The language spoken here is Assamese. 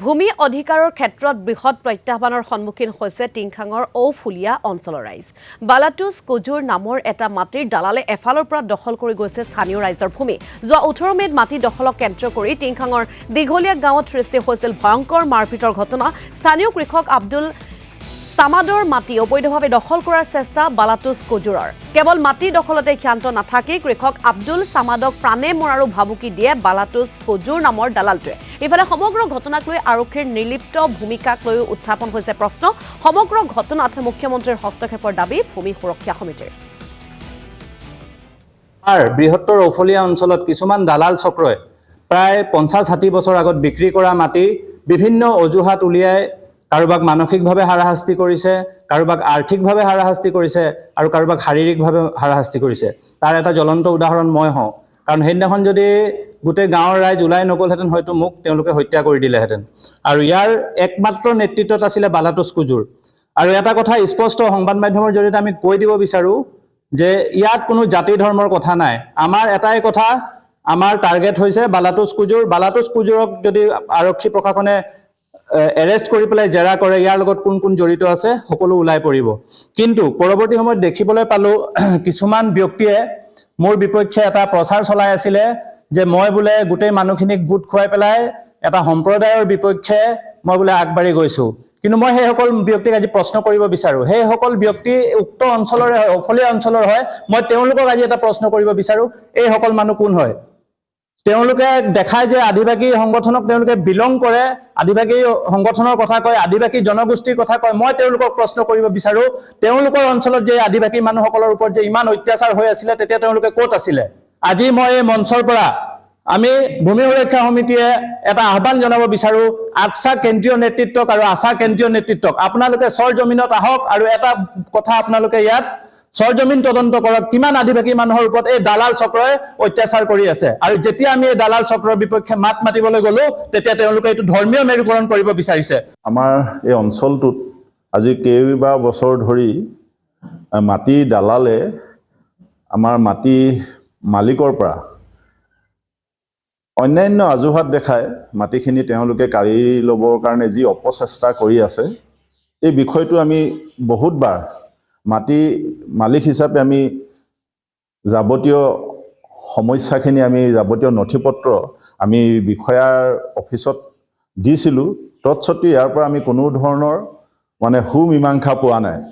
ভূমি অধিকাৰৰ ক্ষেত্ৰত বৃহৎ প্ৰত্যাহ্বানৰ সন্মুখীন হৈছে টিংখাঙৰ ঔফুলীয়া অঞ্চলৰ ৰাইজ। বালাটুছ কুজুৰ নামৰ এটা মাটিৰ দালালে এফালৰ পৰা দখল কৰি গৈছে স্থানীয় ৰাইজৰ ভূমি। যোৱা 18 মে'ত মাটি দখলক কেন্দ্ৰ কৰি টিংখাঙৰ দীঘলীয়া গাঁৱত সৃষ্টি হৈছিল ভয়ংকৰ মাৰপিটৰ ঘটনা। স্থানীয় কৃষক আব্দুল সামাদৰ মাটি অবৈধভাৱে দখল কৰাৰ চেষ্টা বালাটুছ কুজুৰৰ। কেৱল মাটি দখলতে ক্ষান্ত নাথাকি কৃষক আব্দুল সামাদক প্ৰাণে মৰাৰো ভাবুকি দিয়ে বালাটুছ কুজুৰ নামৰ দালালটোৱে। ইফালে সমগ্ৰ ঘটনাক লৈ আৰক্ষীৰ নিৰ্লিপ্ত ভূমিকাক লৈ উত্থাপন হৈছে প্ৰশ্ন। সমগ্ৰ ঘটনাত মুখ্যমন্ত্ৰীৰ হস্তক্ষেপৰ দাবী ভূমি সুৰক্ষা সমিতিৰ। বৃহত্তৰ ঔফলীয়া অঞ্চলত কিছুমান দালাল চক্ৰই প্ৰায় 50-60 বছৰ আগত বিক্ৰী কৰা মাটি বিভিন্ন অজুহাত উলিয়াই কাৰোবাক মানসিকভাৱে হাৰাশাস্তি কৰিছে, কাৰোবাক আৰ্থিকভাৱে হাৰাশাস্তি কৰিছে আৰু কাৰোবাক শাৰীৰিকভাৱে হাৰাশাস্তি কৰিছে। তাৰ এটা জ্বলন্ত উদাহৰণ মই হওঁ, কাৰণ সেইদিনাখন যদি গোটেই গাঁৱৰ ৰাইজ ওলাই নগ'লহেঁতেন হয়তো মোক তেওঁলোকে হত্যা কৰি দিলেহেঁতেন। আৰু ইয়াৰ একমাত্ৰ নেতৃত্বত আছিলে বালাটুছ কুজুৰ। আৰু এটা কথা স্পষ্ট সংবাদ মাধ্যমৰ জৰিয়তে আমি কৈ দিব বিচাৰোঁ যে ইয়াত কোনো জাতি ধৰ্মৰ কথা নাই। আমাৰ এটাই কথা, আমাৰ টাৰ্গেট হৈছে বালাটুছ কুজুৰ। বালাটুছ কুজুৰক যদি আৰক্ষী প্ৰশাসনে এৰেষ্ট কৰি পেলাই জেৰা কৰে, ইয়াৰ লগত কোন কোন জড়িত আছে সকলো ওলাই পৰিব। কিন্তু পৰৱৰ্তী সময়ত দেখিবলৈ পালোঁ কিছুমান ব্যক্তিয়ে মোৰ বিপক্ষে এটা প্ৰচাৰ চলাই আছিলে যে মই বোলে গোটেই মানুহখিনিক গোট খুৱাই পেলাই এটা সম্প্ৰদায়ৰ বিপক্ষে মই বোলে আগবাঢ়ি গৈছোঁ। কিন্তু মই সেইসকল ব্যক্তিক আজি প্ৰশ্ন কৰিব বিচাৰোঁ, সেইসকল ব্যক্তি উক্ত অঞ্চলৰে হয়, ঔফলীয়া অঞ্চলৰ হয়। মই তেওঁলোকক আজি এটা প্ৰশ্ন কৰিব বিচাৰোঁ, এইসকল মানুহ কোন হয়? তেওঁলোকে দেখায় যে আদিবাসী সংগঠনক তেওঁলোকে বিলং কৰে, আদিবাসী সংগঠনৰ কথা কয়, আদিবাসী জনগোষ্ঠীৰ কথা কয়। মই তেওঁলোকক প্ৰশ্ন কৰিব বিচাৰোঁ, তেওঁলোকৰ অঞ্চলত যে আদিবাসী মানুহসকলৰ ওপৰত যে ইমান অত্যাচাৰ হৈ আছিলে তেতিয়া তেওঁলোকে ক'ত আছিলে? আজি মই এই মঞ্চৰ পৰা আমি ভূমি সুৰক্ষা সমিতিয়ে এটা আহ্বান জনাব বিচাৰোঁ আটছা কেন্দ্ৰীয় নেতৃত্বক আৰু আছা কেন্দ্ৰীয় নেতৃত্বক, আপোনালোকে চৰজমিনত আহক আৰু এটা কথা আপোনালোকে ইয়াত চৰজমিন তদন্ত কৰক, কিমান আদিবাসী মানুহৰ ওপৰত এই দালাল চক্ৰই অত্যাচাৰ কৰি আছে। আৰু যেতিয়া আমি এই দালাল চক্ৰৰ বিপক্ষে মাত মাতিবলৈ গ'লো তেতিয়া তেওঁলোকে এইটো ধৰ্মীয় মেৰুকৰণ কৰিব বিচাৰিছে। আমাৰ এই অঞ্চলটোত আজি কেইবা বছৰ ধৰি মাটি দালালে আমাৰ মাটি মালিকৰ পৰা অন্যান্য অজুহাত দেখায় মাটিখিনি তেওঁলোকে কাঢ়ি ল'বৰ কাৰণে যি অপচেষ্টা কৰি আছে, এই বিষয়টো আমি বহুতবাৰ মাটি মালিক হিচাপে আমি যাৱতীয় সমস্যাখিনি যাৱতীয় নথিপত্ৰ আমি বিষয়াৰ অফিচত দিছিলোঁ। তৎসত্ত্বেও ইয়াৰ পৰা আমি কোনো ধৰণৰ সুমীমাংসা পোৱা নাই।